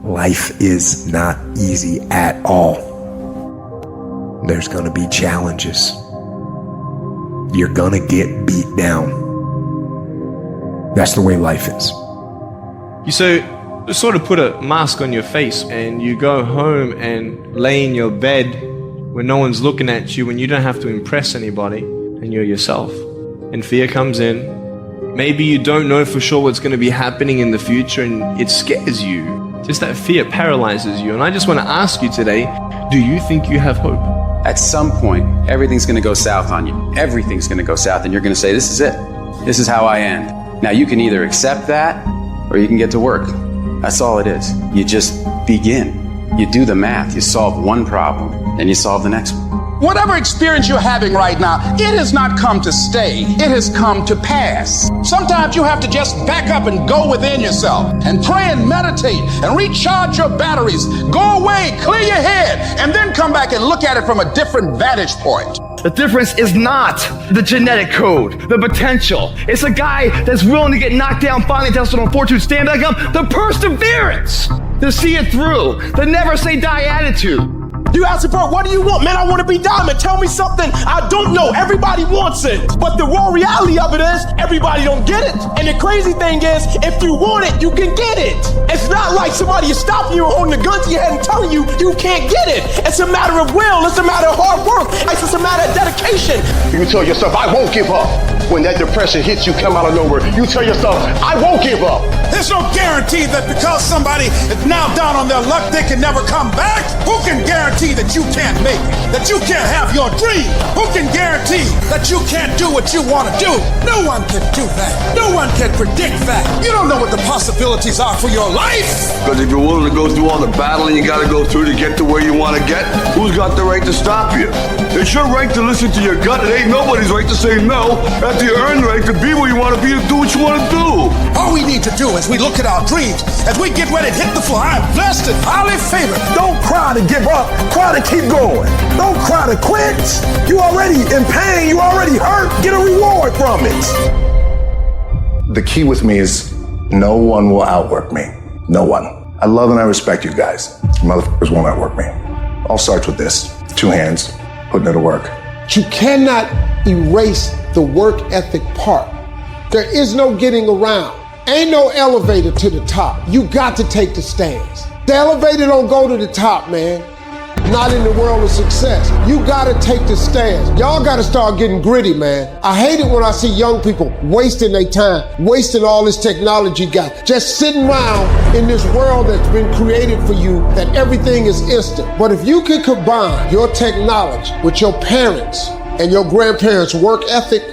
Life is not easy at all. There's going to be challenges. You're going to get beat down. That's the way life is. You sort of put a mask on your face and you go home and lay in your bed when no one's looking at you, when you don't have to impress anybody and you're yourself. And fear comes in. Maybe you don't know for sure what's going to be happening in the future and it scares you. Just that fear paralyzes you. And I just want to ask you today, do you think you have hope? At some point, everything's going to go south on you. Everything's going to go south and you're going to say, this is it. This is how I end. Now you can either accept that or you can get to work. That's all it is. You just begin. You do the math. You solve one problem, then you solve the next one. Whatever experience you're having right now, it has not come to stay. It has come to pass. Sometimes you have to just back up and go within yourself and pray and meditate and recharge your batteries. Go away, clear your head, and then come back and look at it from a different vantage point. The difference is not the genetic code, the potential. It's a guy that's willing to get knocked down, finally tested on fortune, stand back up, the perseverance to see it through, the never say die attitude. You ask me, bro, what do you want? Man, I want to be diamond. Tell me something I don't know. Everybody wants it. But the raw reality of it is everybody don't get it. And the crazy thing is, if you want it, you can get it. It's not like somebody is stopping you or holding a gun to your head and telling you you can't get it. It's a matter of will. It's a matter of hard work. It's just a matter of dedication. You tell yourself, I won't give up. When that depression hits you, come out of nowhere, you tell yourself, I won't give up. There's no guarantee that because somebody is now down on their luck, they can never come back. Who can guarantee that you can't make it? That you can't have your dream? Who can guarantee that you can't do what you want to do? No one can do that. No one can predict that. You don't know what the possibilities are for your life. Because if you're willing to go through all the battling you got to go through to get to where you want to get, who's got the right to stop you? It's your right to listen to your gut. It ain't nobody's right to say no. After you earn the right to be where you want to be and do what you want to do. All we need to do is we look at our dreams as we get ready to hit the floor. I'm blessed and highly favored. Don't cry to give up. Cry to keep going. Don't cry to quit. You already in pain. You already hurt. Get a reward from it. The key with me is no one will outwork me. No one. I love and I respect you guys. You motherfuckers won't outwork me. All starts with this. 2 hands, putting it to work. You cannot erase the work ethic part. There is no getting around. Ain't no elevator to the top. You got to take the stairs. The elevator don't go to the top, man. Not in the world of success. You gotta take the stairs. Y'all gotta start getting gritty, man. I hate it when I see young people wasting their time, wasting all this technology got, just sitting around in this world that's been created for you that everything is instant. But if you can combine your technology with your parents and your grandparents' work ethic,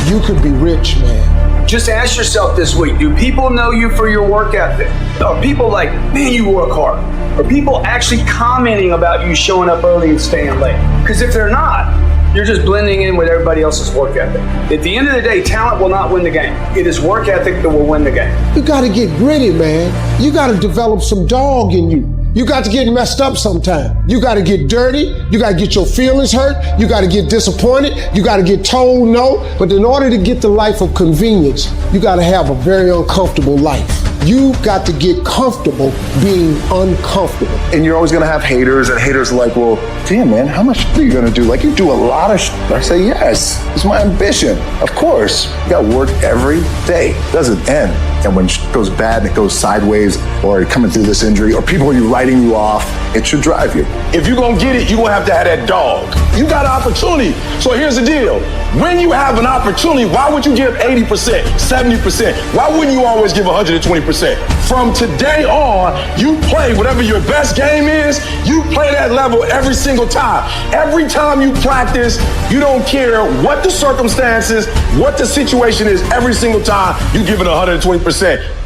you could be rich, man. Just ask yourself this week, do people know you for your work ethic? Are people like, man, you work hard? Are people actually commenting about you showing up early and staying late? Because if they're not, you're just blending in with everybody else's work ethic. At the end of the day, talent will not win the game. It is work ethic that will win the game. You gotta get gritty, man. You gotta develop some dog in you. You got to get messed up sometime. You got to get dirty. You got to get your feelings hurt. You got to get disappointed. You got to get told no. But in order to get the life of convenience, you got to have a very uncomfortable life. You got to get comfortable being uncomfortable. And you're always going to have haters, and haters are like, well, damn, man, how much are you going to do? Like, you do a lot of I say, yes, it's my ambition. Of course, you got to work every day. It doesn't end. And when it goes bad and it goes sideways, or you're coming through this injury, or people are writing you off, it should drive you. If you're going to get it, you're going to have that dog. You got an opportunity. So here's the deal. When you have an opportunity, why would you give 80%, 70%? Why wouldn't you always give 120%? From today on, you play whatever your best game is, you play that level every single time. Every time you practice, you don't care what the circumstances, what the situation is, every single time, you give it 120%.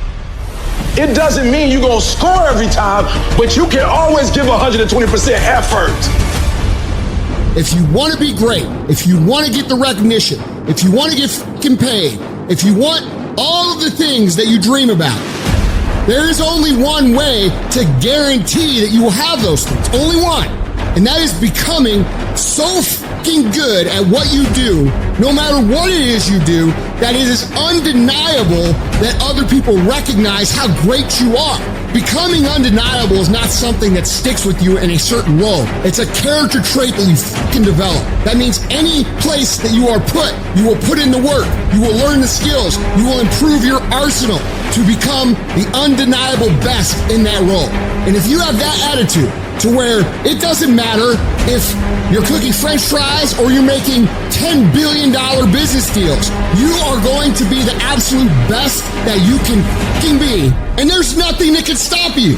It doesn't mean you're going to score every time, but you can always give 120% effort. If you want to be great, if you want to get the recognition, if you want to get fucking paid, if you want all of the things that you dream about, there is only one way to guarantee that you will have those things. Only one. And that is becoming so fucking good at what you do, no matter what it is you do, that it is undeniable that other people recognize how great you are. Becoming undeniable is not something that sticks with you in a certain role. It's a character trait that you fucking develop. That means any place that you are put, you will put in the work, you will learn the skills, you will improve your arsenal to become the undeniable best in that role. And if you have that attitude, to where it doesn't matter if you're cooking French fries or you're making $10 billion business deals, you are going to be the absolute best that you can fucking be. And there's nothing that can stop you.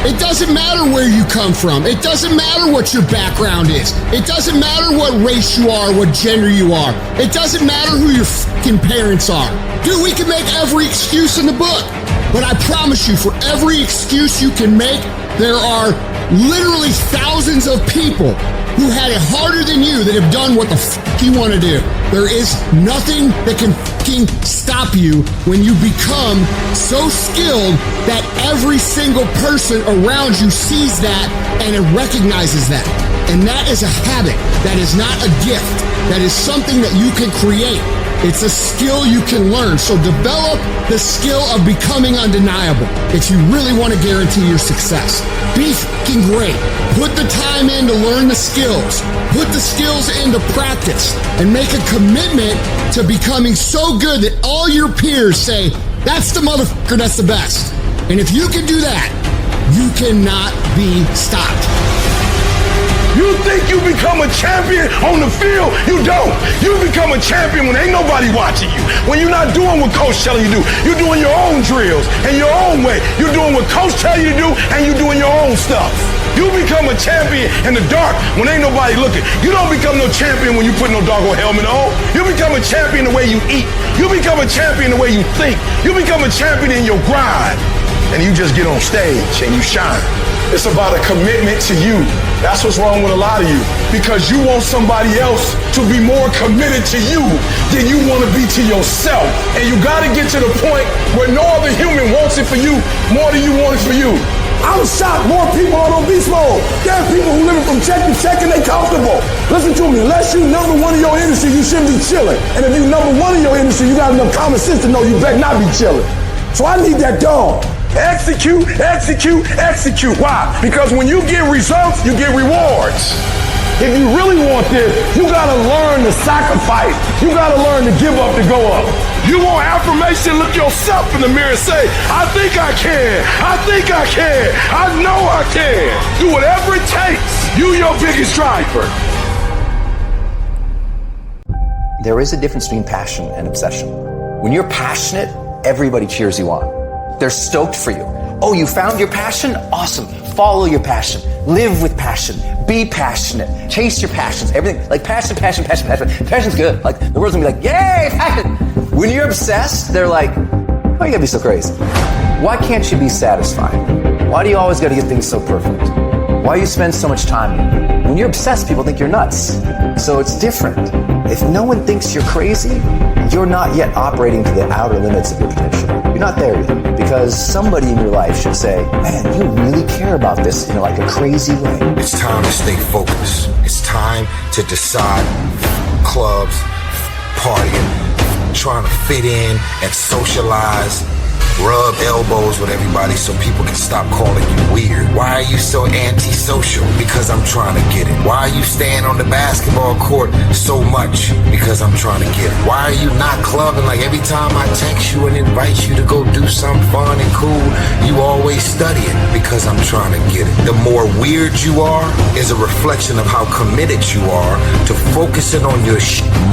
It doesn't matter where you come from. It doesn't matter what your background is. It doesn't matter what race you are, what gender you are. It doesn't matter who your fucking parents are. Dude, we can make every excuse in the book. But I promise you, for every excuse you can make, there are literally thousands of people who had it harder than you that have done what the fuck you want to do. There is nothing that can fucking stop you when you become so skilled that every single person around you sees that and it recognizes that. And that is a habit. That is not a gift. That is something that you can create. It's a skill you can learn. So develop the skill of becoming undeniable if you really want to guarantee your success. Be fucking great. Put the time in to learn the skills. Put the skills into practice and make a commitment to becoming so good that all your peers say, that's the motherfucker that's the best. And if you can do that, you cannot be stopped. You think you become a champion on the field? You don't. You become a champion when ain't nobody watching you. When you're not doing what coach telling you to do. You're doing your own drills and your own way. You're doing what coach tell you to do and you're doing your own stuff. You become a champion in the dark when ain't nobody looking. You don't become no champion when you put no doggone helmet on. You become a champion the way you eat. You become a champion the way you think. You become a champion in your grind. And you just get on stage and you shine. It's about a commitment to you. That's what's wrong with a lot of you. Because you want somebody else to be more committed to you than you want to be to yourself. And you got to get to the point where no other human wants it for you more than you want it for you. I'm shocked more people are on beast mode. There are people who living from check to check and they comfortable. Listen to me, unless you number one in your industry, you shouldn't be chilling. And if you number one in your industry, you got enough common sense to know you better not be chilling. So I need that dog. Execute, execute, execute. Why? Because when you get results, you get rewards. If you really want this, you gotta learn to sacrifice. You gotta learn to give up to go up. You want affirmation, look yourself in the mirror and say, I think I can. I think I can. I know I can. Do whatever it takes. You your biggest driver. There is a difference between passion and obsession. When you're passionate, everybody cheers you on. They're stoked for you. Oh, you found your passion? Awesome. Follow your passion. Live with passion. Be passionate. Chase your passions. Everything. Like passion, passion, passion, passion. Passion's good. Like the world's gonna be like, yay, passion. When you're obsessed, they're like, why you gotta be so crazy? Why can't you be satisfied? Why do you always gotta get things so perfect? Why do you spend so much time in it? When you're obsessed, people think you're nuts. So it's different. If no one thinks you're crazy, you're not yet operating to the outer limits of your potential. You're not there yet. Because somebody in your life should say, man, you really care about this in like a crazy way. It's time to stay focused. It's time to decide clubs, partying, trying to fit in and socialize, rub elbows with everybody so people can stop calling you weird. Why are you so antisocial? Because I'm trying to get it. Why are you staying on the basketball court so much? Because I'm trying to get it. Why are you not clubbing? Like every time I text you and invite you to go do something fun and cool, you always studying. Because I'm trying to get it. The more weird you are is a reflection of how committed you are to focusing on your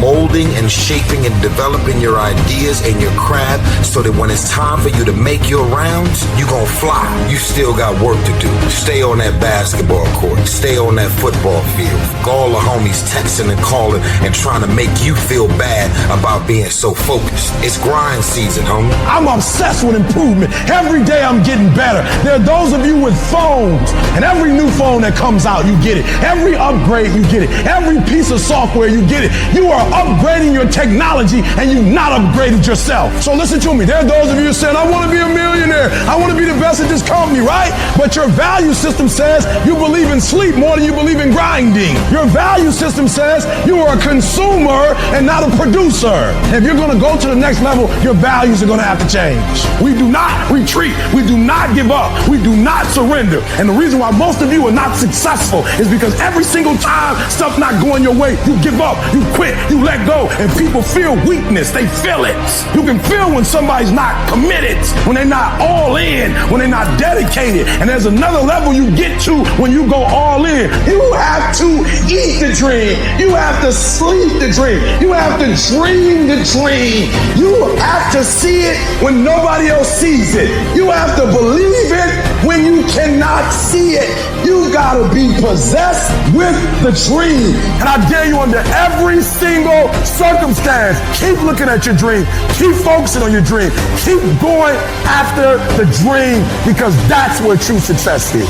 molding and shaping and developing your ideas and your craft so that when it's time for you to make your rounds, you gon' fly. You still got work to do. Stay on that basketball court. Stay on that football field. All the homies texting and calling and trying to make you feel bad about being so focused. It's grind season, homie. I'm obsessed with improvement. Every day I'm getting better. There are those of you with phones, and every new phone that comes out, you get it. Every upgrade, you get it. Every piece of software, you get it. You are upgrading your technology, and you've not upgraded yourself. So listen to me. There are those of you saying, I want to be a millionaire. I want to be the best at this company, right? But your value system says you believe in sleep more than you believe in grinding. Your value system says you are a consumer and not a producer. If you're going to go to the next level, your values are going to have to change. We do not retreat. We do not give up. We do not surrender. And the reason why most of you are not successful is because every single time stuff not going your way, you give up, you quit, you let go, and people feel weakness. They feel it. You can feel when somebody's not committed, when they're not all in, when they're not dedicated. And there's another level you get to when you go all in. You have to eat the dream. You have to sleep the dream. You have to dream the dream. You have to see it when nobody else sees it. You have to believe it when you cannot see it. You gotta be possessed with the dream. And I dare you, under every single circumstance, keep looking at your dream. Keep focusing on your dream. Keep going after the dream, because that's where true success is.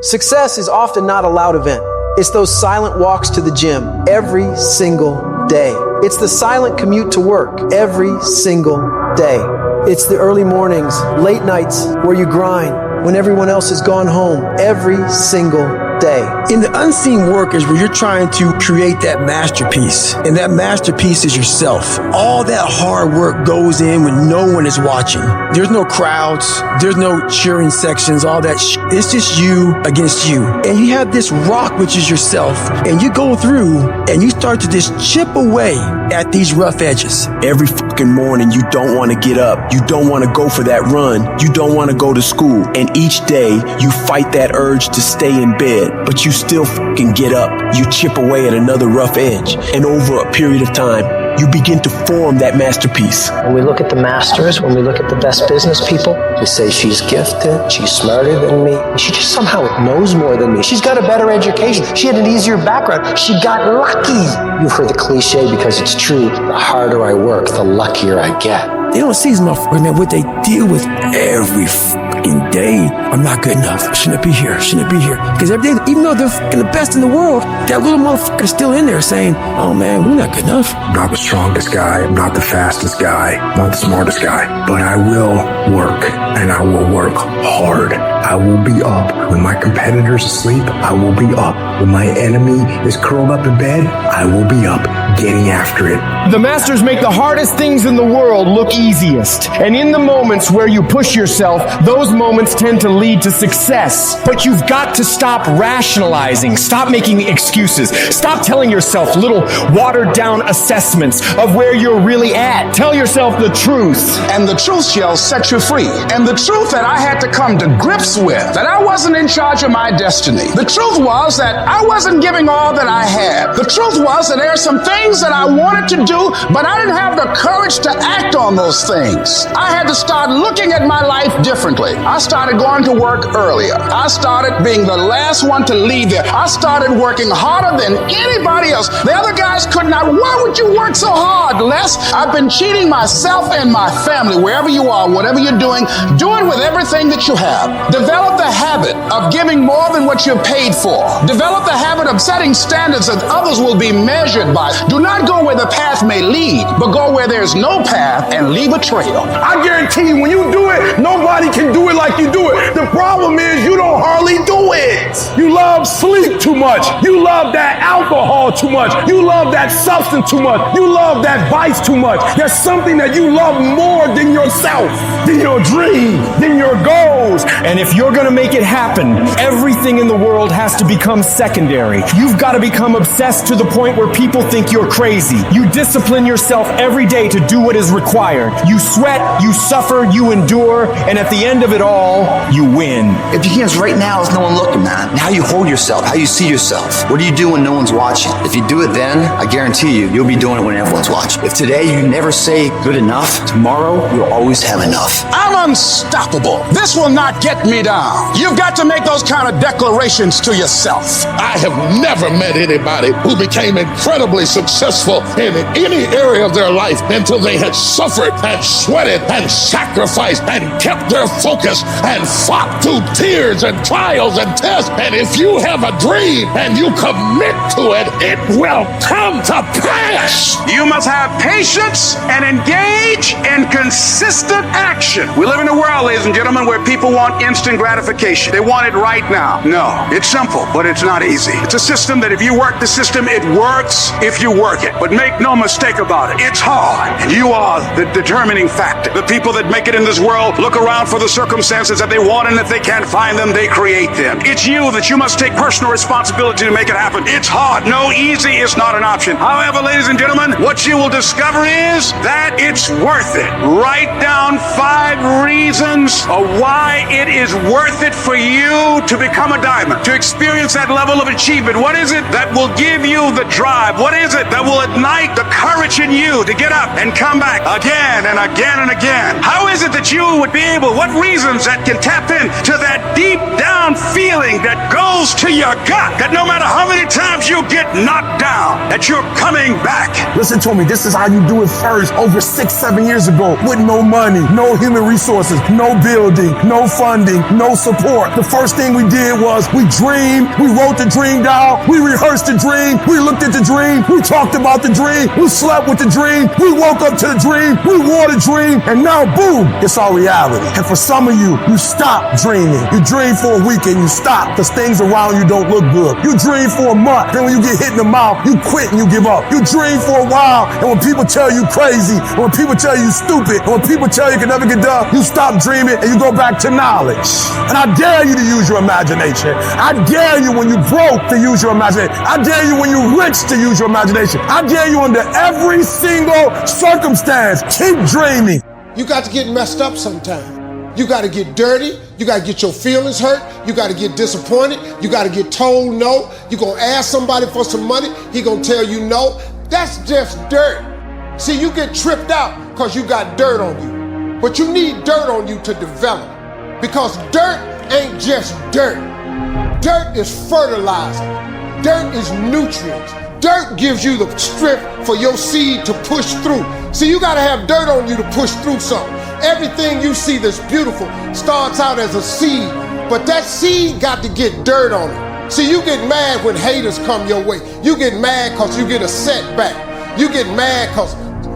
Success is often not a loud event. It's those silent walks to the gym every single day. It's the silent commute to work every single day. It's the early mornings, late nights where you grind when everyone else has gone home every single day. In the unseen work is where you're trying to create that masterpiece, and that masterpiece is yourself. All that hard work goes in when no one is watching. There's no crowds, there's no cheering sections, all that it's just you against you. And you have this rock, which is yourself, and you go through and you start to just chip away at these rough edges. Every fucking morning you don't want to get up, you don't want to go for that run, you don't want to go to school, and each day you fight that urge to stay in bed. But you still fucking get up. You chip away at another rough edge. And over a period of time, you begin to form that masterpiece. When we look at the masters, when we look at the best business people, we say she's gifted, she's smarter than me, she just somehow knows more than me. She's got a better education. She had an easier background. She got lucky. You've heard the cliche because it's true. The harder I work, the luckier I get. They don't see these motherfuckers, man, what they deal with every fucking day. I'm not good enough. Shouldn't be here. Shouldn't be here. Because every day, even though they're fucking the best in the world, that little motherfucker's still in there saying, oh man, we're not good enough. I'm not the strongest guy. I'm not the fastest guy. I'm not the smartest guy. But I will work, and I will work hard. I will be up. When my competitor's asleep, I will be up. When my enemy is curled up in bed, I will be up, getting after it. The masters make the hardest things in the world look easiest. And in the moments where you push yourself, those moments tend to lead to success. But you've got to stop rationalizing. Stop making excuses. Stop telling yourself little watered down assessments of where you're really at. Tell yourself the truth. And the truth shall set you free. And the truth that I had to come to grips with, that I wasn't in charge of my destiny. The truth was that I wasn't giving all that I had. The truth was that there are some things that I wanted to do, but I didn't have the courage to act on those things. I had to start looking at my life differently. I started going to work earlier. I started being the last one to leave there. I started working harder than anybody else. The other guys could not. Why would you work so hard, Les? I've been cheating myself and my family. Wherever you are, whatever you're doing, do it with everything that you have. Develop the habit of giving more than what you're paid for. Develop the habit of setting standards that others will be measured by. Do not go where the path may lead, but go where there's no path and leave a trail. I guarantee you, when you do it, nobody can do it like you do it. The problem is you don't hardly do it. You love sleep too much. You love that alcohol too much. You love that substance too much. You love that vice too much. There's something that you love more than yourself, than your dream, than your goals. And if you're going to make it happen, everything in the world has to become secondary. You've got to become obsessed to the point where people think you're crazy. You discipline yourself every day to do what is required. You sweat, you suffer, you endure, and at the end of it all, you win. It begins right now with no one looking, man. How you hold yourself, how you see yourself. What do you do when no one's watching? If you do it then, I guarantee you, you'll be doing it when everyone's watching. If today you never say good enough, tomorrow you'll always have enough. I'm unstoppable. This will not get let me down. You've got to make those kind of declarations to yourself. I have never met anybody who became incredibly successful in any area of their life until they had suffered and sweated and sacrificed and kept their focus and fought through tears and trials and tests. And if you have a dream and you commit to it, it will come to pass. You must have patience and engage in consistent action. We live in a world, ladies and gentlemen, where people want instant gratification. They want it right now. No, it's simple, but it's not easy. It's a system that if you work the system, it works if you work it. But make no mistake about it, it's hard. You are the determining factor. The people that make it in this world look around for the circumstances that they want, and if they can't find them, they create them. It's you that you must take personal responsibility to make it happen. It's hard. No, easy is not an option. However, ladies and gentlemen, what you will discover is that it's worth it. Write down 5 reasons of why it is worth it for you to become a diamond, to experience that level of achievement. What is it that will give you the drive? What is it that will ignite the courage in you to get up and come back again and again and again? How is it that you would be able, what reasons that can tap into that deep down feeling that goes to your gut, that no matter how many times you get knocked down, that you're coming back? Listen to me, this is how you do it first. Over 6-7 years ago, with no money, no human resources, no building, no funding, no support. The first thing we did was we dreamed, we wrote the dream down, we rehearsed the dream, we looked at the dream, we talked about the dream, we slept with the dream, we woke up to the dream, we wore the dream, and now boom, it's our reality. And for some of you, you stop dreaming. You dream for a week and you stop because things around you don't look good. You dream for a month, and when you get hit in the mouth, you quit and you give up. You dream for a while, and when people tell you crazy, and when people tell you stupid, and when people tell you can never get done, you stop dreaming and you go back to knowledge. And I dare you to use your imagination. I dare you when you broke to use your imagination. I dare you when you rich to use your imagination. I dare you under every single circumstance. Keep dreaming. You got to get messed up sometime. You got to get dirty. You got to get your feelings hurt. You got to get disappointed. You got to get told no. You're going to ask somebody for some money. He going to tell you no. That's just dirt. See, you get tripped out because you got dirt on you. But you need dirt on you to develop. Because dirt ain't just dirt. Dirt is fertilizer. Dirt is nutrients. Dirt gives you the strength for your seed to push through. See, you gotta have dirt on you to push through something. Everything you see that's beautiful starts out as a seed, but that seed got to get dirt on it. See, you get mad when haters come your way. You get mad because you get a setback. You get mad because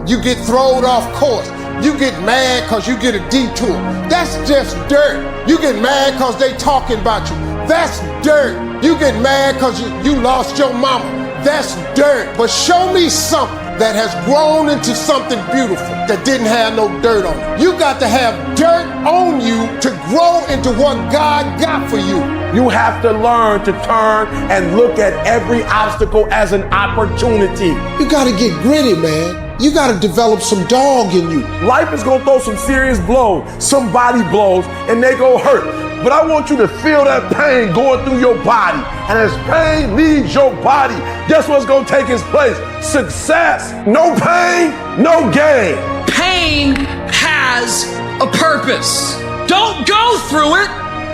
you get thrown off course. You get mad because you get a detour. That's just dirt. You get mad because they talking about you. That's dirt. You get mad because you lost your mama. That's dirt. But show me something that has grown into something beautiful that didn't have no dirt on it. You got to have dirt on you to grow into what God got for you. You have to learn to turn and look at every obstacle as an opportunity. You got to get gritty, man. You got to develop some dog in you. Life is going to throw some serious blows, some body blows, and they go hurt. But I want you to feel that pain going through your body. And as pain leaves your body, guess what's going to take its place? Success. No pain, no gain. Pain has a purpose. Don't go through it,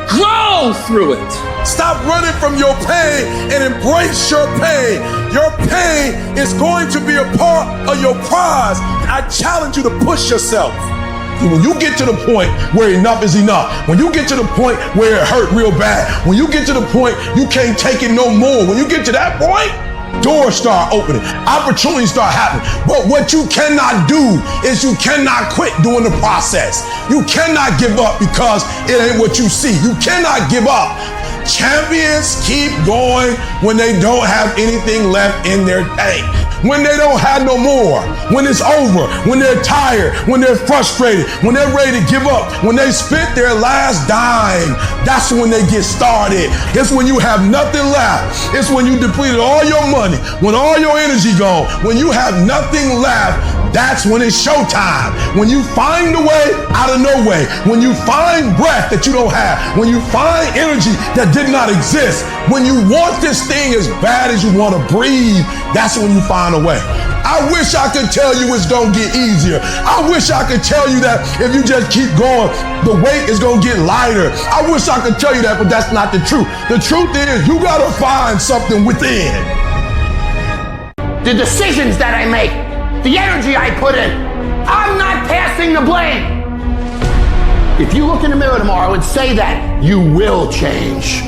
grow through it. Stop running from your pain and embrace your pain. Your pain is going to be a part of your prize. I challenge you to push yourself. When you get to the point where enough is enough, when you get to the point where it hurt real bad, when you get to the point you can't take it no more, when you get to that point, doors start opening, opportunities start happening. But what you cannot do is you cannot quit doing the process. You cannot give up because it ain't what you see. You cannot give up. Champions keep going when they don't have anything left in their tank. When they don't have no more, when it's over, when they're tired, when they're frustrated, when they're ready to give up, when they spent their last dime, that's when they get started. It's when you have nothing left. It's when you depleted all your money, when all your energy gone, when you have nothing left. That's when it's showtime. When you find a way out of no way. When you find breath that you don't have. When you find energy that did not exist. When you want this thing as bad as you want to breathe. that's when you find a way. I wish I could tell you it's gonna get easier. I wish I could tell you that if you just keep going, the weight is gonna get lighter. I wish I could tell you that, but that's not the truth. The truth is, you gotta find something within. The decisions that I make, the energy I put in, I'm not passing the blame. If you look in the mirror tomorrow and say that, you will change.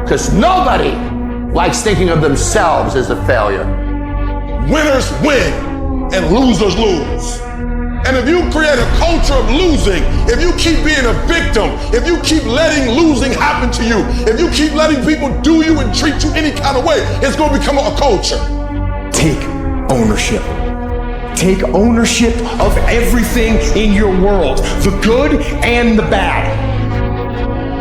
Because nobody likes thinking of themselves as a failure. Winners win and losers lose. And if you create a culture of losing, if you keep being a victim, if you keep letting losing happen to you, if you keep letting people do you and treat you any kind of way, it's going to become a culture. Take ownership. Take ownership of everything in your world, the good and the bad.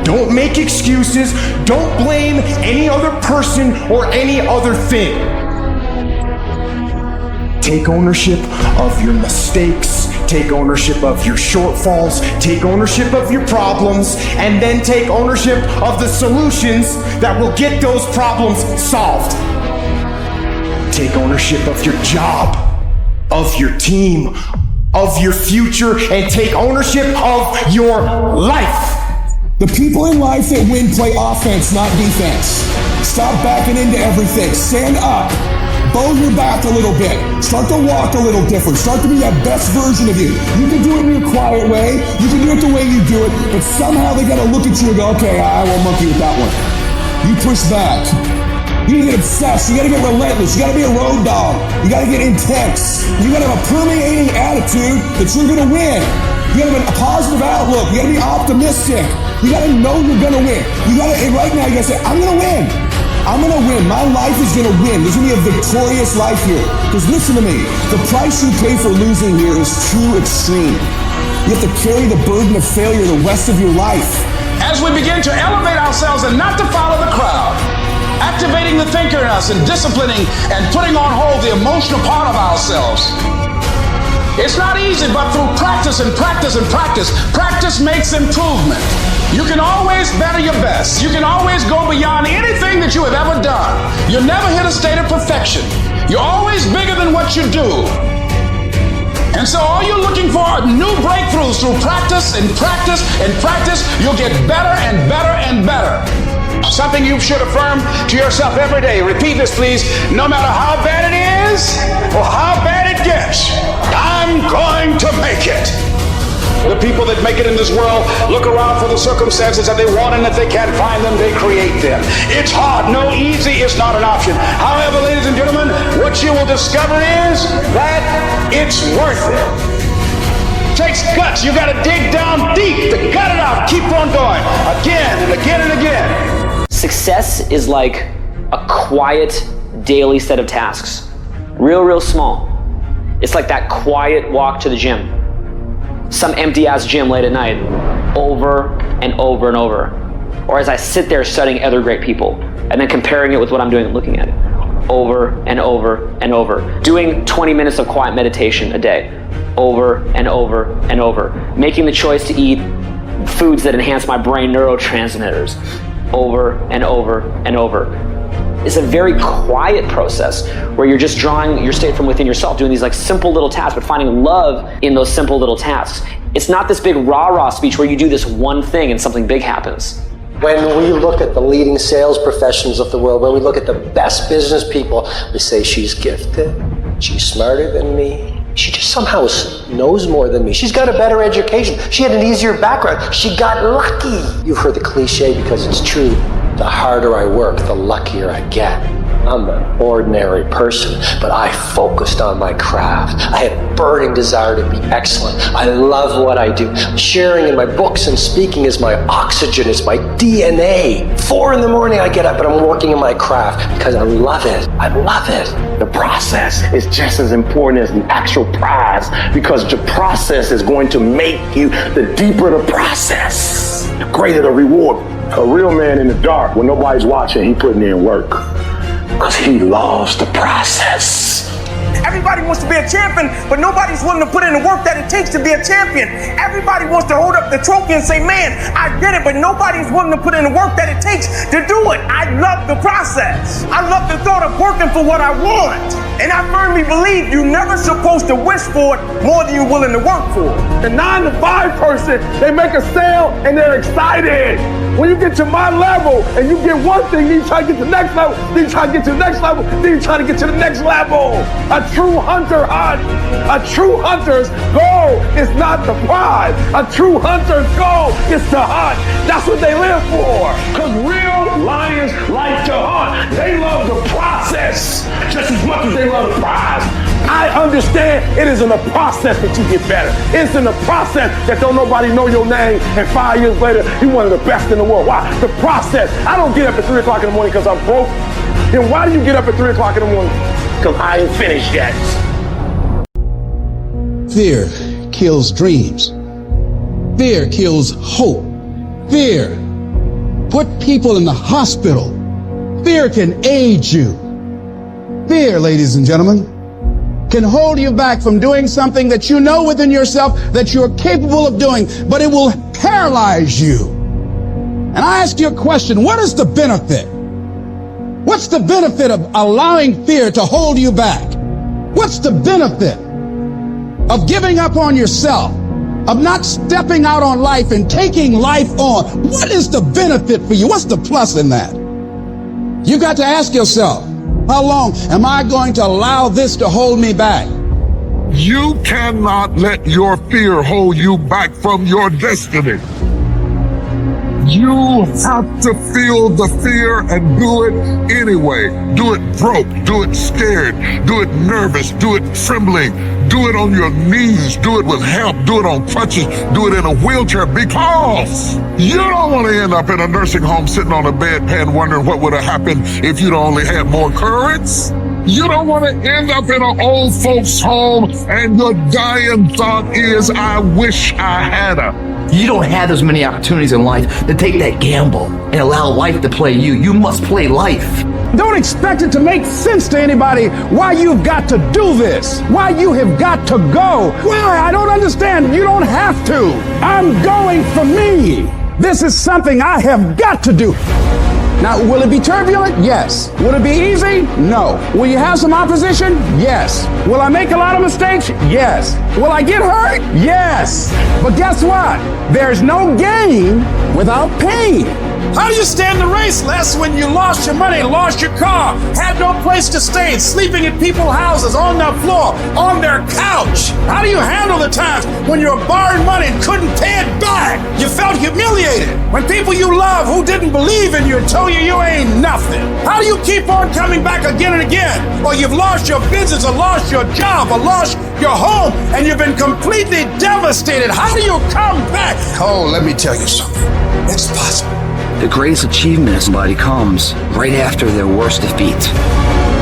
Don't make excuses. Don't blame any other person or any other thing. Take ownership of your mistakes. Take ownership of your shortfalls. Take ownership of your problems. And then take ownership of the solutions that will get those problems solved. Take ownership of your job, of your team, of your future, and take ownership of your life. The people in life that win play offense, not defense. Stop backing into everything. Stand up. Bow your back a little bit. Start to walk a little different. Start to be that best version of you. You can do it in your quiet way. You can do it the way you do it. But somehow they got to look at you and go, okay, I won't monkey with that one. You push back. You gotta get obsessed. You gotta get relentless. You gotta be a road dog. You gotta get intense. You gotta have a permeating attitude that you're gonna win. You gotta have a positive outlook. You gotta be optimistic. You gotta know you're gonna win. You gotta, and right now you gotta say, I'm gonna win. I'm gonna win. My life is gonna win. There's gonna be a victorious life here. Because listen to me, the price you pay for losing here is too extreme. You have to carry the burden of failure the rest of your life. As we begin to elevate ourselves and not to follow the crowd, activating the thinker in us and disciplining and putting on hold the emotional part of ourselves. It's not easy, but through practice and practice and practice, practice makes improvement. You can always better your best. You can always go beyond anything that you have ever done. You'll never hit a state of perfection. You're always bigger than what you do. And so all you're looking for are new breakthroughs through practice and practice and practice. You'll get better and better and better. Something you should affirm to yourself every day. Repeat this, please. No matter how bad it is or how bad it gets, I'm going to make it. The people that make it in this world look around for the circumstances that they want, and if they can't find them, they create them. It's hard. No, easy is not an option. However, ladies and gentlemen, what you will discover is that it's worth it. Takes guts. You got to dig down deep to gut it out. Keep on going again and again and again. Success is like a quiet daily set of tasks. Real small. It's like that quiet walk to the gym. Some empty ass gym late at night, over and over and over. Or as I sit there studying other great people and then comparing it with what I'm doing and looking at it. Over and over and over. Doing 20 minutes of quiet meditation a day. Over and over and over. Making the choice to eat foods that enhance my brain neurotransmitters. Over and over and over. It's a very quiet process where you're just drawing your state from within yourself, doing these like simple little tasks, but finding love in those simple little tasks. It's not this big rah-rah speech where you do this one thing and something big happens. When we look at the leading sales professionals of the world, when we look at the best business people, we say she's gifted, she's smarter than me, she just somehow knows more than me. She's got a better education. She had an easier background. She got lucky. You've heard the cliche because it's true. The harder I work, the luckier I get. I'm an ordinary person, but I focused on my craft. I had a burning desire to be excellent. I love what I do. Sharing in my books and speaking is my oxygen, it's my DNA. 4 in the morning I get up and I'm working in my craft because I love it. I love it. The process is just as important as the actual prize because the process is going to make you, the deeper the process, the greater the reward. A real man in the dark, when nobody's watching, he putting in work. Because he loves the process. Everybody wants to be a champion, but nobody's willing to put in the work that it takes to be a champion. Everybody wants to hold up the trophy and say, man, I did it, but nobody's willing to put in the work that it takes to do it. I love the process. I love the thought of working for what I want. And I firmly believe you're never supposed to wish for it more than you're willing to work for it. The 9-to-5 person, they make a sale and they're excited. When you get to my level and you get one thing, then you try to get to the next level, then you try to get to the next level, then you try to get to the next level. A true hunter hunts. A true hunter's goal is not the prize. A true hunter's goal is to hunt. That's what they live for. Because real lions like to hunt. They love the process just as much as they love the prize. I understand it is in the process that you get better. It's in the process that don't nobody know your name and 5 years later you're one of the best in the world. Why? The process. I don't get up at 3 o'clock in the morning because I'm broke. Then why do you get up at 3 o'clock in the morning? Because I ain't finished yet. Fear kills dreams. Fear kills hope. Fear put people in the hospital. Fear can aid you. Fear, ladies and gentlemen, can hold you back from doing something that you know within yourself that you're capable of doing, but it will paralyze you. And I ask you a question, what is the benefit? What's the benefit of allowing fear to hold you back? What's the benefit of giving up on yourself, of not stepping out on life and taking life on? What is the benefit for you? What's the plus in that? You got to ask yourself, how long am I going to allow this to hold me back? You cannot let your fear hold you back from your destiny. You have to feel the fear and do it anyway. Do it broke, do it scared, do it nervous, do it trembling, do it on your knees, do it with help, do it on crutches, do it in a wheelchair, because you don't want to end up in a nursing home sitting on a bedpan wondering what would have happened if you'd only had more courage. You don't want to end up in an old folks home and your dying thought is, I wish I had her. You don't have as many opportunities in life to take that gamble and allow life to play you. You must play life. Don't expect it to make sense to anybody why you've got to do this, why you have got to go. Why? I don't understand. You don't have to. I'm going for me. This is something I have got to do. Now, will it be turbulent? Yes. Will it be easy? No. Will you have some opposition? Yes. Will I make a lot of mistakes? Yes. Will I get hurt? Yes. But guess what? There's no gain without pain. How do you stand the race, Les, when you lost your money, lost your car, had no place to stay, sleeping in people's houses, on their floor, on their couch? How do you handle the times when you're borrowing money and couldn't pay it back? You felt humiliated when people you love who didn't believe in you told you ain't nothing. How do you keep on coming back again and again? Or you've lost your business, or lost your job, or lost your home, and you've been completely devastated. How do you come back? Oh, let me tell you something. It's possible. The greatest achievement of somebody comes right after their worst defeat.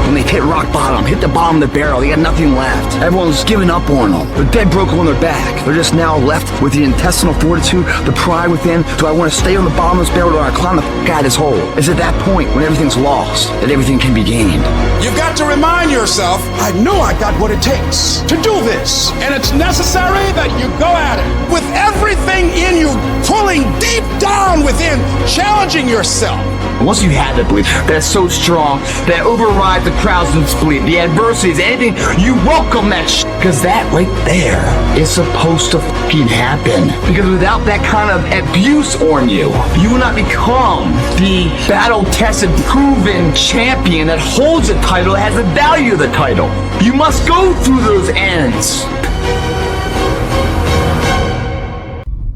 When they've hit rock bottom, hit the bottom of the barrel, they got nothing left. Everyone's given up on them. They're dead broke on their back. They're just now left with the intestinal fortitude, the pride within. Do I want to stay on the bottom of this barrel, or do I climb the f*** out of this hole? It's at that point when everything's lost that everything can be gained. You've got to remind yourself, I know I got what it takes to do this. And it's necessary that you go at it with everything in you, pulling deep down within, challenging yourself. Once you have that belief that's so strong that overrides the crowd's belief, the adversities, anything, you welcome that because that right there is supposed to fucking happen. Because without that kind of abuse on you, you will not become the battle-tested, proven champion that holds the title, that has the value of the title. You must go through those ends.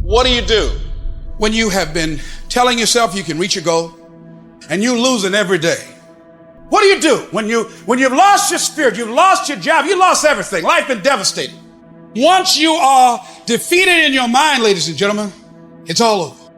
What do when you have been telling yourself you can reach your goal and you're losing every day? What do you do when you've lost your spirit, you've lost your job, you lost everything, life been devastated? Once you are defeated in your mind, ladies and gentlemen, it's all over.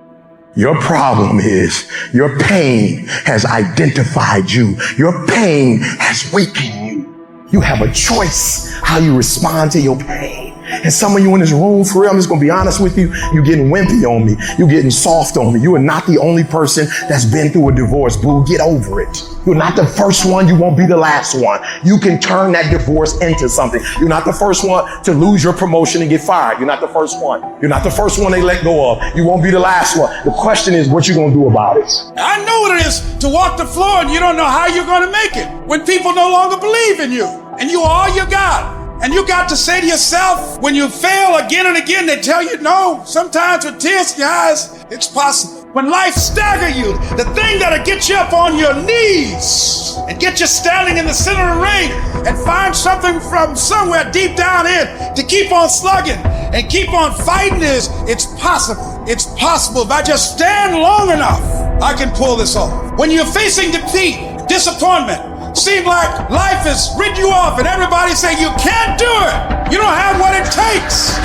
Your problem is your pain has identified you. Your pain has weakened you. You have a choice how you respond to your pain. And some of you in this room, for real, I'm just gonna be honest with you, you're getting wimpy on me. You're getting soft on me. You are not the only person that's been through a divorce, boo. Get over it. You're not the first one. You won't be the last one. You can turn that divorce into something. You're not the first one to lose your promotion and get fired. You're not the first one. You're not the first one they let go of. You won't be the last one. The question is, what you gonna do about it? I know what it is to walk the floor and you don't know how you're gonna make it when people no longer believe in you and you are all you got. And you got to say to yourself, when you fail again and again, they tell you no. Sometimes with tears in your eyes, it's possible. When life stagger you, the thing that'll get you up on your knees and get you standing in the center of the ring and find something from somewhere deep down in to keep on slugging and keep on fighting is, it's possible. It's possible. If I just stand long enough, I can pull this off. When you're facing defeat, disappointment, seem like life has written you off and everybody say you can't do it. You don't have what it takes.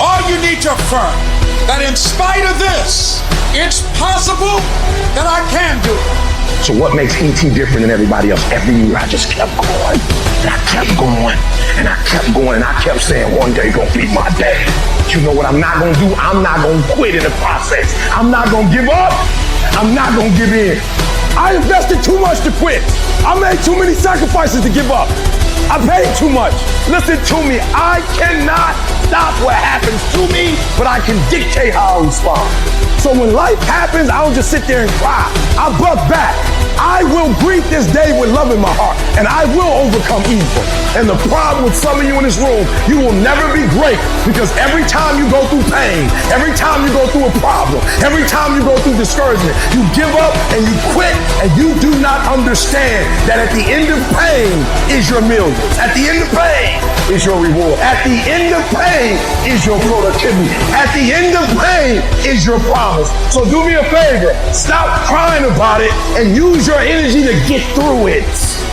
All you need to affirm that in spite of this, it's possible that I can do it. So what makes ET different than everybody else? Every year I just kept going and I kept going and I kept going and I kept saying one day gonna be my day. But you know what I'm not gonna do? I'm not gonna quit in the process. I'm not gonna give up. I'm not gonna give in. I invested too much to quit. I made too many sacrifices to give up. I paid too much. Listen to me. I cannot stop what happens to me, but I can dictate how I respond. So when life happens, I don't just sit there and cry. I buck back. I will greet this day with love in my heart, and I will overcome evil. And the problem with some of you in this room, you will never be great because every time you go through pain, every time you go through a problem, every time you go through discouragement, you give up and you quit, and you do not understand that at the end of pain is your millions. At the end of pain is your reward. At the end of pain is your productivity. At the end of pain is your promise. So do me a favor, stop crying about it and use your energy to get through it.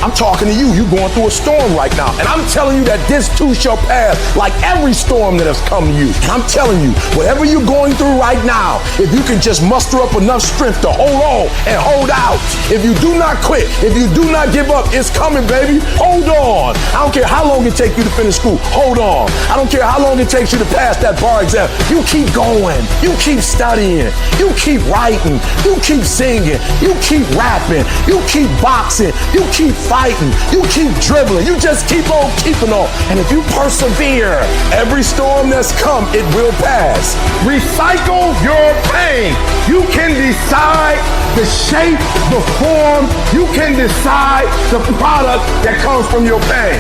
I'm talking to you. You're going through a storm right now. And I'm telling you that this too shall pass, like every storm that has come to you. And I'm telling you, whatever you're going through right now, if you can just muster up enough strength to hold on and hold out, if you do not quit, if you do not give up, it's coming, baby. Hold on. I don't care how long it takes you to finish school. Hold on. I don't care how long it takes you to pass that bar exam. You keep going. You keep studying. You keep writing. You keep singing. You keep rapping. You keep boxing. You keep fighting. You keep dribbling. You just keep on keeping on. And if you persevere, every storm that's come, it will pass. Recycle your pain. You can decide the shape, the form. You can decide the product that comes from your pain.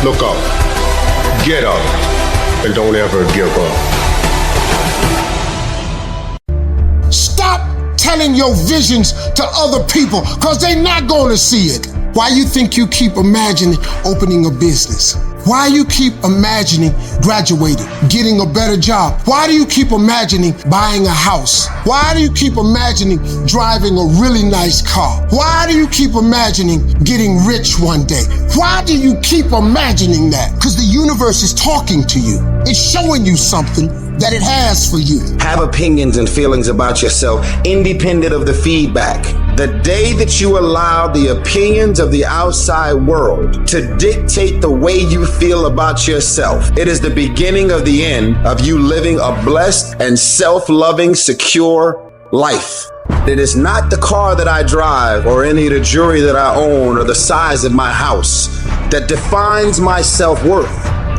Look up, get up, and don't ever give up. Stop telling your visions to other people because they're not going to see it. Why you think you keep imagining opening a business? Why you keep imagining graduating, getting a better job? Why do you keep imagining buying a house? Why do you keep imagining driving a really nice car? Why do you keep imagining getting rich one day? Why do you keep imagining that? Because the universe is talking to you. It's showing you something that it has for you. Have opinions and feelings about yourself independent of the feedback. The day that you allow the opinions of the outside world to dictate the way you feel about yourself, it is the beginning of the end of you living a blessed and self-loving, secure life. It is not the car that I drive or any of the jewelry that I own or the size of my house that defines my self-worth.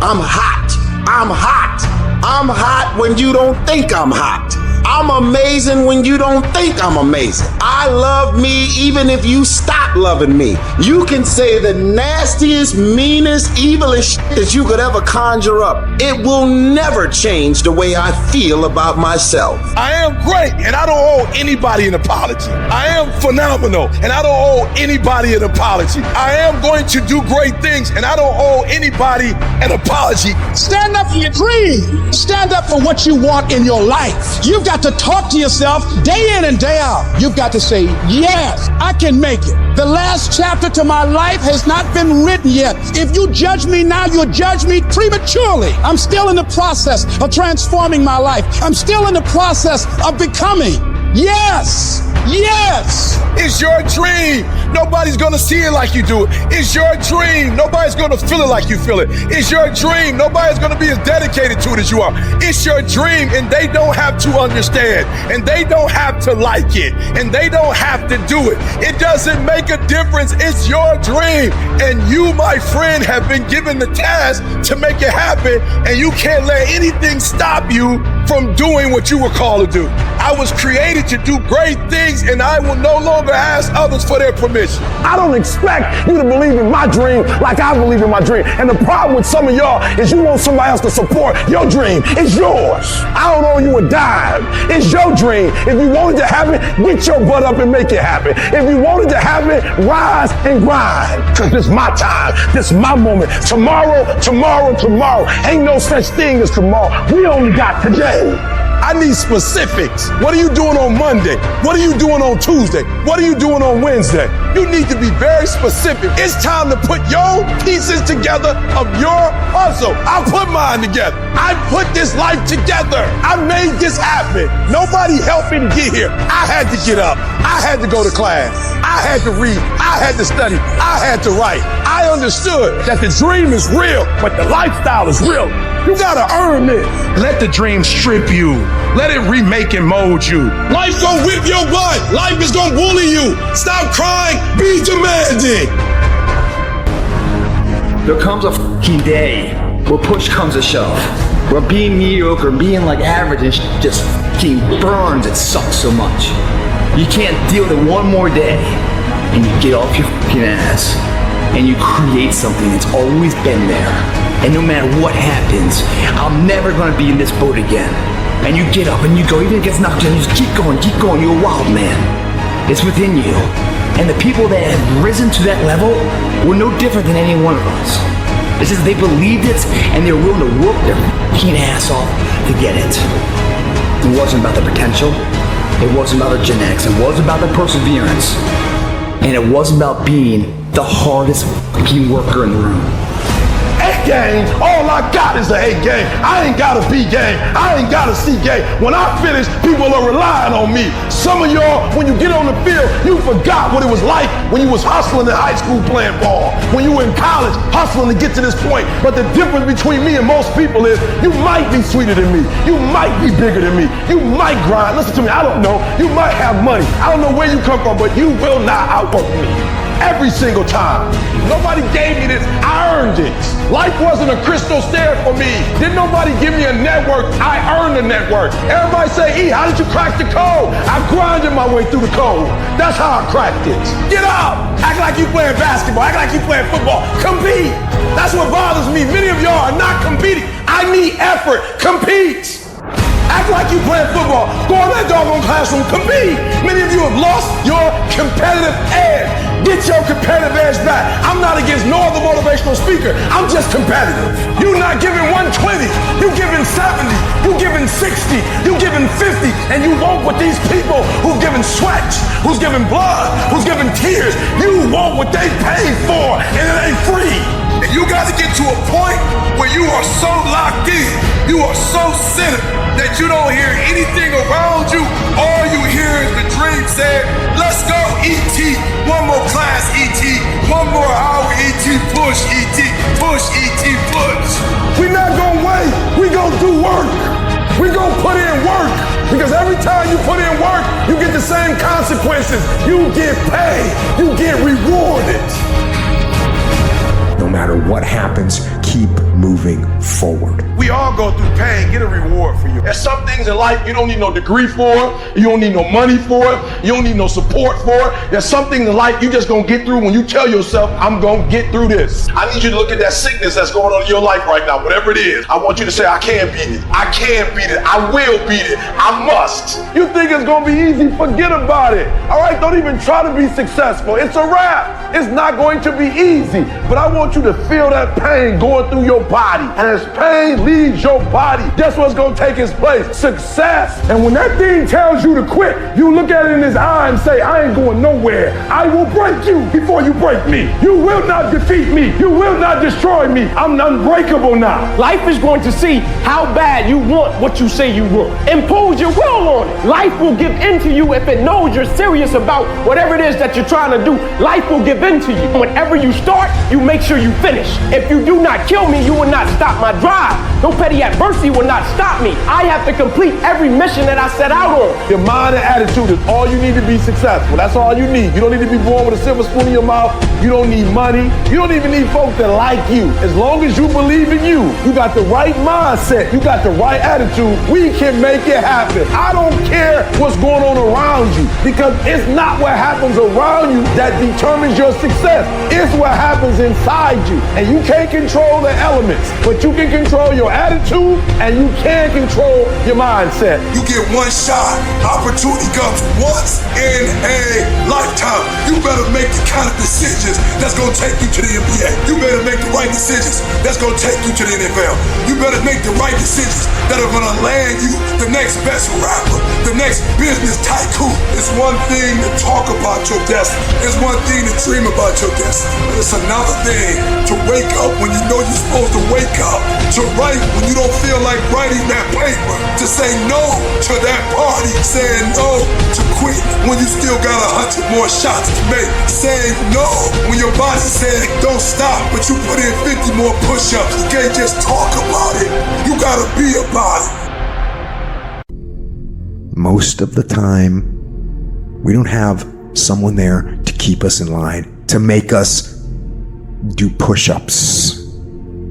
I'm hot. I'm hot. I'm hot when you don't think I'm hot. I'm amazing when you don't think I'm amazing. I love me even if you stop loving me. You can say the nastiest, meanest, evilest shit that you could ever conjure up. It will never change the way I feel about myself. I am great, and I don't owe anybody an apology. I am phenomenal, and I don't owe anybody an apology. I am going to do great things, and I don't owe anybody an apology. Stand up for your dream. Stand up for what you want in your life. You've got to talk to yourself day in and day out. You've got to say, yes, I can make it. The last chapter to my life has not been written yet. If you judge me now, you'll judge me prematurely. I'm still in the process of transforming my life. I'm still in the process of becoming. Yes, Yes! It's your dream. Nobody's gonna see it like you do it. It's your dream. Nobody's gonna feel it like you feel it. It's your dream. Nobody's gonna be as dedicated to it as you are. It's your dream, and they don't have to understand, and they don't have to like it, and they don't have to do it. It doesn't make a difference. It's your dream, and you, my friend, have been given the task to make it happen, and you can't let anything stop you from doing what you were called to do. I was created to do great things, and I will no longer ask others for their permission. I don't expect you to believe in my dream like I believe in my dream. And the problem with some of y'all is you want somebody else to support your dream. It's yours. I don't owe you a dime. It's your dream. If you want it to happen, get your butt up and make it happen. If you want it to happen, rise and grind. Because this is my time. This is my moment. Tomorrow. Ain't no such thing as tomorrow. We only got today. I need specifics. What are you doing on Monday? What are you doing on Tuesday? What are you doing on Wednesday? You need to be very specific. It's time to put your pieces together of your puzzle. I put mine together. I put this life together. I made this happen. Nobody helped me to get here. I had to get up. I had to go to class. I had to read. I had to study. I had to write. I understood that the dream is real, but the lifestyle is real. You gotta earn this. Let the dream strip you. Let it remake and mold you. Life gon' whip your butt. Life is gon' bully you. Stop crying. Be demanding. There comes a fucking day where push comes to shove. Where being mediocre, being like average and just fucking burns, it sucks so much. You can't deal with it one more day. And you get off your fucking ass. And you create something that's always been there. And no matter what happens, I'm never gonna be in this boat again. And you get up and you go, even if it gets knocked down, you just keep going, you're a wild man. It's within you. And the people that have risen to that level were no different than any one of us. It's just they believed it and they were willing to work their fucking ass off to get it. It wasn't about the potential, it wasn't about the genetics, it wasn't about the perseverance, and it wasn't about being the hardest fucking worker in the room. A game, all I got is the A game. I ain't got a B game. I ain't got a C game. When I finish, people are relying on me. Some of y'all, when you get on the field, you forgot what it was like when you was hustling in high school playing ball. When you were in college, hustling to get to this point. But the difference between me and most people is you might be sweeter than me. You might be bigger than me. You might grind. Listen to me, I don't know. You might have money. I don't know where you come from, but you will not outwork me. Every single time. Nobody gave me this. I earned it. Life wasn't a crystal stair for me. Didn't nobody give me a network. I earned the network. Everybody say, E, how did you crack the code? I grinded my way through the code. That's how I cracked it. Get up. Act like you playing basketball. Act like you playing football. Compete. That's what bothers me. Many of y'all are not competing. I need effort. Compete. Act like you playing football. Go in that doggone classroom. Compete. Many of you have lost your competitive edge. Get your competitive edge back. I'm not against no other motivational speaker. I'm just competitive. You're not giving 120. You're giving 70. You're giving 60. You're giving 50. And you want what these people who've given sweat, who's giving blood, who's giving tears, you want what they paid for, and it ain't free. And you got to get to a point where you are so locked in, you are so centered that you don't hear anything around you. All you hear is the dream saying, let's go, E.T. One more class, E.T. One more hour, E.T. Push, E.T. Push, E.T. Push. We're not going to wait. We're going to do work. We're going to put in work. Because every time you put in work, you get the same consequences. You get paid. You get rewarded. No matter what happens, keep moving forward. We all go through pain. Get a reward for you. There's some things in life you don't need no degree for. You don't need no money for it. You don't need no support for it. There's some things in life you just gonna get through when you tell yourself, I'm gonna get through this. I need you to look at that sickness that's going on in your life right now, whatever it is. I want you to say, I can beat it. I can beat it. I will beat it. I must. You think it's gonna be easy? Forget about it. All right, don't even try to be successful. It's a wrap. It's not going to be easy, but I want you to feel that pain going through your body. And as pain leaves your body, guess what's gonna take its place? Success. And when that thing tells you to quit, you look at it in his eye and say, I ain't going nowhere. I will break you before you break me. You will not defeat me. You will not destroy me. I'm unbreakable now. Life is going to see how bad you want what you say you want. Impose your will on it. Life will give in to you if it knows you're serious about whatever it is that you're trying to do. Life will give in to you. Whenever you start, you make sure you finish. If you do not kill me, you will not stop my drive. No petty adversity will not stop me. I have to complete every mission that I set out on. Your mind and attitude is all you need to be successful. That's all you need. You don't need to be born with a silver spoon in your mouth. You don't need money. You don't even need folks that like you. As long as you believe in you, you got the right mindset, you got the right attitude, we can make it happen. I don't care what's going on around you, because it's not what happens around you that determines your success. It's what happens inside you. And you can't control the elements, but you can control your attitude and you can control your mindset. You get one shot. Opportunity comes once in a lifetime. You better make the kind of decisions that's going to take you to the NBA. You better make the right decisions that's going to take you to the NFL. You better make the right decisions that are going to land you the next best rapper, the next business tycoon. It's one thing to talk about your destiny. It's one thing to dream about your destiny. But it's another thing to wake up when you know you're supposed to wake up, to write when you don't feel like writing that paper, to say no to that party, saying no to quit when you still got 100 more shots to make, saying no when your body said don't stop, but you put in 50 more push-ups. You can't just talk about it. You gotta be about it. Most of the time, we don't have someone there to keep us in line, to make us do push-ups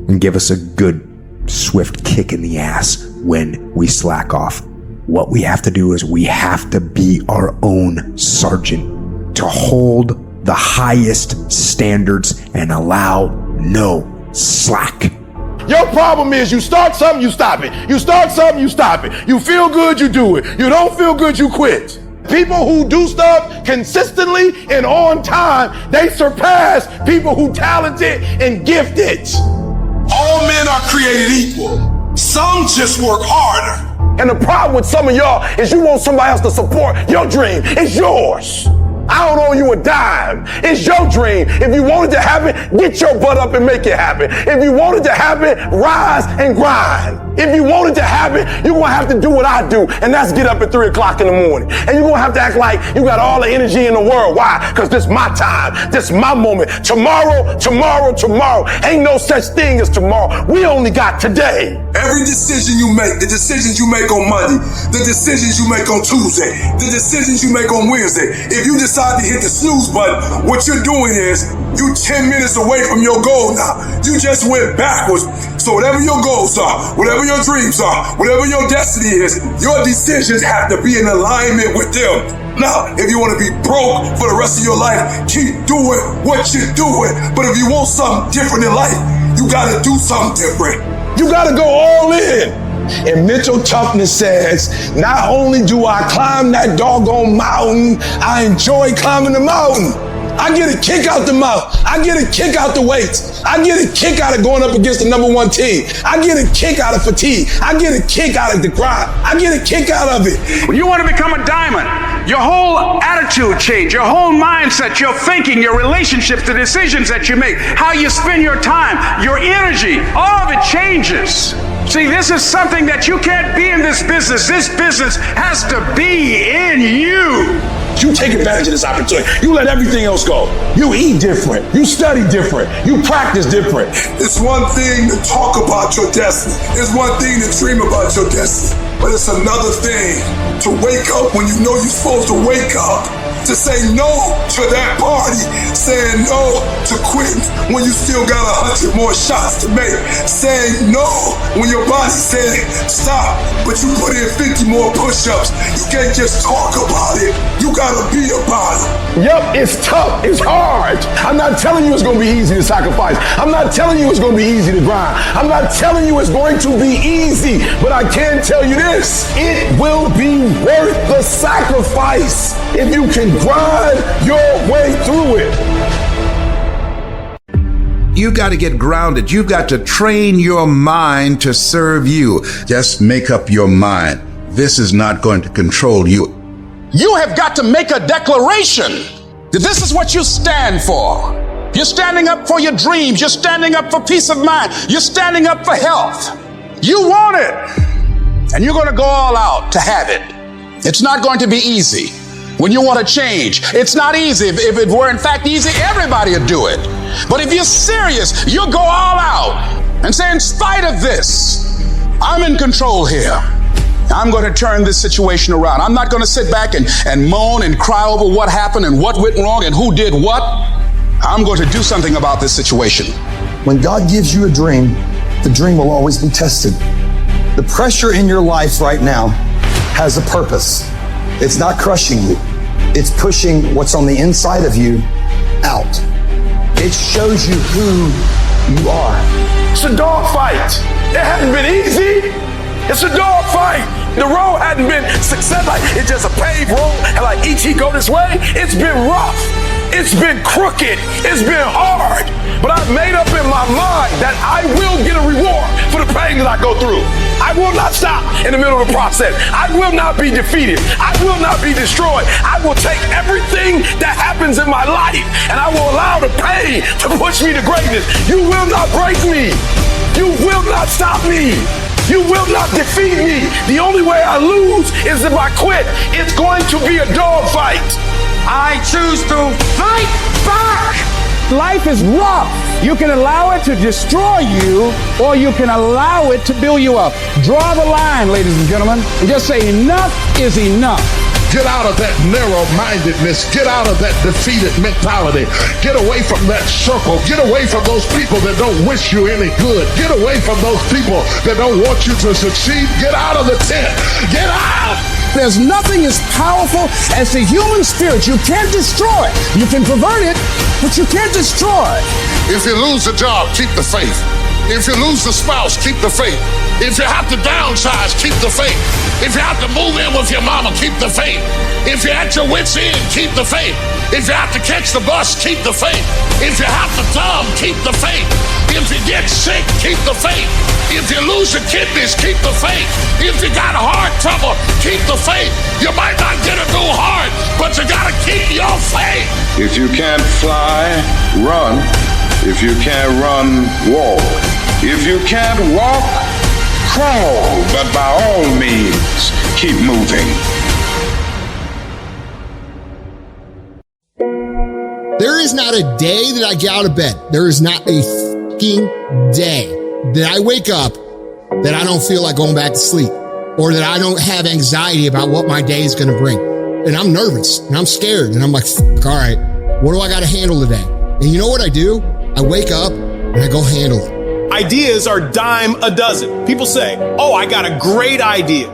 and give us a good, swift kick in the ass when we slack off. What we have to do is we have to be our own sergeant, to hold the highest standards and allow no slack. Your problem is you start something, you stop it. You start something, you stop it. You feel good, you do it. You don't feel good, you quit. People who do stuff consistently and on time, they surpass people who talented and gifted. All men are created equal. Some just work harder. And the problem with some of y'all is you want somebody else to support your dream. It's yours. I don't owe you a dime. It's your dream. If you want it to happen, get your butt up and make it happen. If you want it to happen, rise and grind. If you want it to happen, you're going to have to do what I do, and that's get up at 3 o'clock in the morning. And you're going to have to act like you got all the energy in the world. Why? Because this is my time. This is my moment. Tomorrow. Ain't no such thing as tomorrow. We only got today. Every decision you make, the decisions you make on Monday, the decisions you make on Tuesday, the decisions you make on Wednesday, if you decide to hit the snooze button, what you're doing is you 10 minutes away from your goal now. You just went backwards. So whatever your goals are, whatever your dreams are, whatever your destiny is, your decisions have to be in alignment with them. Now, if you want to be broke for the rest of your life, keep doing what you're doing. But if you want something different in life, you got to do something different. You got to go all in. And mental toughness says, not only do I climb that doggone mountain, I enjoy climbing the mountain. I get a kick out the mouth. I get a kick out the weights. I get a kick out of going up against the number one team. I get a kick out of fatigue. I get a kick out of the grind. I get a kick out of it. When you want to become a diamond, your whole attitude change, your whole mindset, your thinking, your relationships, the decisions that you make, how you spend your time, your energy, all of it changes. See, this is something that you can't be in this business. This business has to be in you. You take advantage of this opportunity. You let everything else go. You eat different. You study different. You practice different. It's one thing to talk about your destiny. It's one thing to dream about your destiny. But it's another thing to wake up when you know you're supposed to wake up, to say no to that party, saying no to quitting when you still got 100 more shots to make, saying no when your body said stop, but you put in 50 more push-ups. You can't just talk about it. You gotta be about it. Yep, it's tough. It's hard. I'm not telling you it's gonna be easy to sacrifice. I'm not telling you it's gonna be easy to grind. I'm not telling you it's going to be easy, but I can tell you this. It will be worth the sacrifice if you can grind your way through it. You've got to get grounded. You've got to train your mind to serve you. Just make up your mind. This is not going to control you. You have got to make a declaration that this is what you stand for. You're standing up for your dreams. You're standing up for peace of mind. You're standing up for health. You want it, and you're going to go all out to have it. It's not going to be easy. When you want to change, it's not easy. If it were in fact easy, everybody would do it. But if you're serious, you'll go all out and say, in spite of this, I'm in control here. I'm going to turn this situation around. I'm not going to sit back and moan and cry over what happened and what went wrong and who did what. I'm going to do something about this situation. When God gives you a dream, the dream will always be tested. The pressure in your life right now has a purpose. It's not crushing you. It's pushing what's on the inside of you out. It shows you who you are. It's a dog fight. It hasn't been easy. It's a dog fight. The road hadn't been success. Like it's just a paved road, and like each he go this way. It's been rough. It's been crooked. It's been hard. But I've made up in my mind that I will get a reward for the pain that I go through. I will not stop in the middle of the process. I will not be defeated. I will not be destroyed. I will take everything that happens in my life and I will allow the pain to push me to greatness. You will not break me. You will not stop me. You will not defeat me. The only way I lose is if I quit. It's going to be a dog fight. I choose to fight back. Life is rough. You can allow it to destroy you, or you can allow it to build you up. Draw the line, ladies and gentlemen, and just say enough is enough. Get out of that narrow-mindedness. Get out of that defeated mentality. Get away from that circle. Get away from those people that don't wish you any good. Get away from those people that don't want you to succeed. Get out of the tent. Get out! There's nothing as powerful as the human spirit. You can't destroy it. You can pervert it, but you can't destroy it. If you lose a job, keep the faith. If you lose the spouse, keep the faith. If you have to downsize, keep the faith. If you have to move in with your mama, keep the faith. If you're at your wit's end, keep the faith. If you have to catch the bus, keep the faith. If you have to thumb, keep the faith. If you get sick, keep the faith. If you lose your kidneys, keep the faith. If you got heart trouble, keep the faith. You might not get a new heart, but you gotta keep your faith. If you can't fly, run. If you can't run, walk. If you can't walk, crawl. But by all means, keep moving. There is not a day that I get out of bed. There is not a fucking day that I wake up that I don't feel like going back to sleep or that I don't have anxiety about what my day is going to bring. And I'm nervous and I'm scared and I'm like, all right, what do I got to handle today? And you know what I do? I wake up and I go handle it. Ideas are dime a dozen. People say, oh, I got a great idea.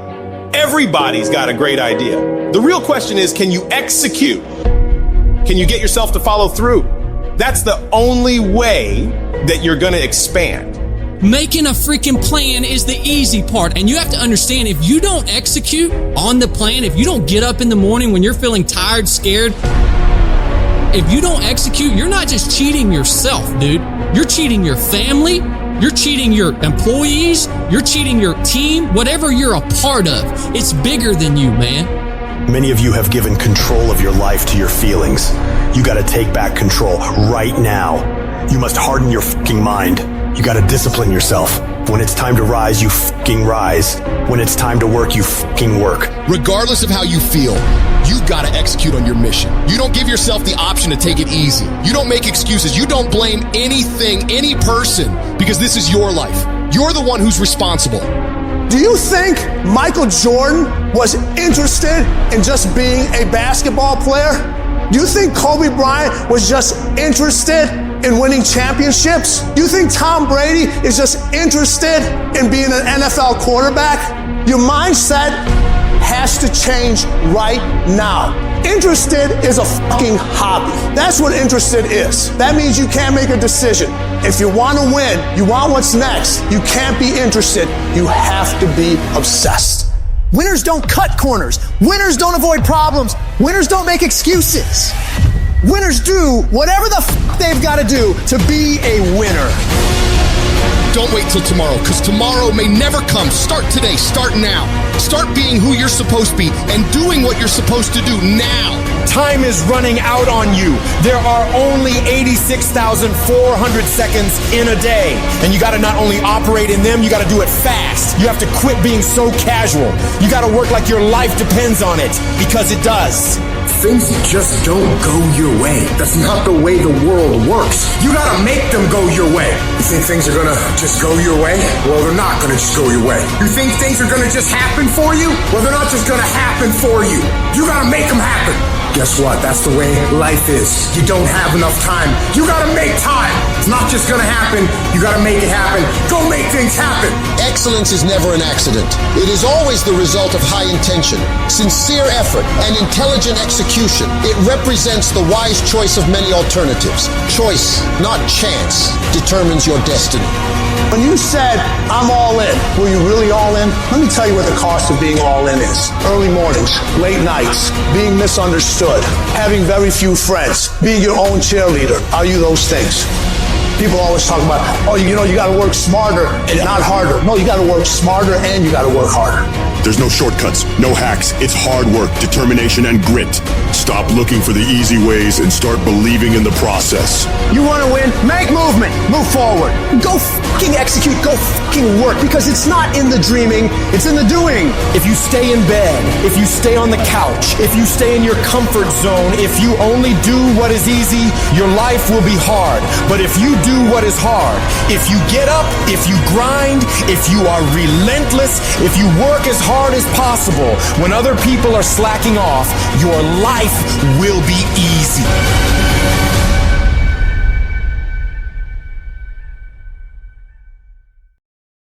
Everybody's got a great idea. The real question is, can you execute? Can you get yourself to follow through? That's the only way that you're going to expand. Making a freaking plan is the easy part. And you have to understand, if you don't execute on the plan, if you don't get up in the morning when you're feeling tired, scared, if you don't execute, you're not just cheating yourself, dude. You're cheating your family. You're cheating your employees. You're cheating your team. Whatever you're a part of, it's bigger than you, man. Many of you have given control of your life to your feelings. You got to take back control right now. You must harden your fucking mind. You got to discipline yourself. When it's time to rise, you fucking rise. When it's time to work, you fucking work. Regardless of how you feel, you got to execute on your mission. You don't give yourself the option to take it easy. You don't make excuses. You don't blame anything, any person, because this is your life. You're the one who's responsible. Do you think Michael Jordan was interested in just being a basketball player? Do you think Kobe Bryant was just interested in winning championships? Do you think Tom Brady is just interested in being an NFL quarterback? Your mindset has to change right now. Interested is a fucking hobby. That's what interested is. That means you can't make a decision. If you want to win, you want what's next, you can't be interested. You have to be obsessed. Winners don't cut corners. Winners don't avoid problems. Winners don't make excuses. Winners do whatever the they've got to do to be a winner. Don't wait till tomorrow, because tomorrow may never come. Start today. Start now. Start being who you're supposed to be and doing what you're supposed to do now. Time is running out on you. There are only 86,400 seconds in a day. And you got to not only operate in them, you got to do it fast. You have to quit being so casual. You got to work like your life depends on it, because it does. Things just don't go your way. That's not the way the world works. You gotta make them go your way. You think things are gonna just go your way? Well, they're not gonna just go your way. You think things are gonna just happen for you? Well, they're not just gonna happen for you. You gotta make them happen. Guess what? That's the way life is. You don't have enough time. You gotta make time. It's not just gonna happen. You gotta make it happen. Go make things happen. Excellence is never an accident. It is always the result of high intention, sincere effort, and intelligent execution. It represents the wise choice of many alternatives. Choice, not chance, determines your destiny. When you said, I'm all in, were you really all in? Let me tell you what the cost of being all in is. Early mornings, late nights, being misunderstood, having very few friends, being your own cheerleader. Are you those things? People always talk about, oh, you got to work smarter and not harder. No, you got to work smarter and you got to work harder. There's no shortcuts, no hacks. It's hard work, determination, and grit. Stop looking for the easy ways and start believing in the process. You want to win? Make movement. Move forward. Go fucking execute. Go fucking work, because it's not in the dreaming, it's in the doing. If you stay in bed, if you stay on the couch, if you stay in your comfort zone, if you only do what is easy, your life will be hard. But if you do what is hard, if you get up, if you grind, if you are relentless, if you work as hard as possible when other people are slacking off, your life will be easy.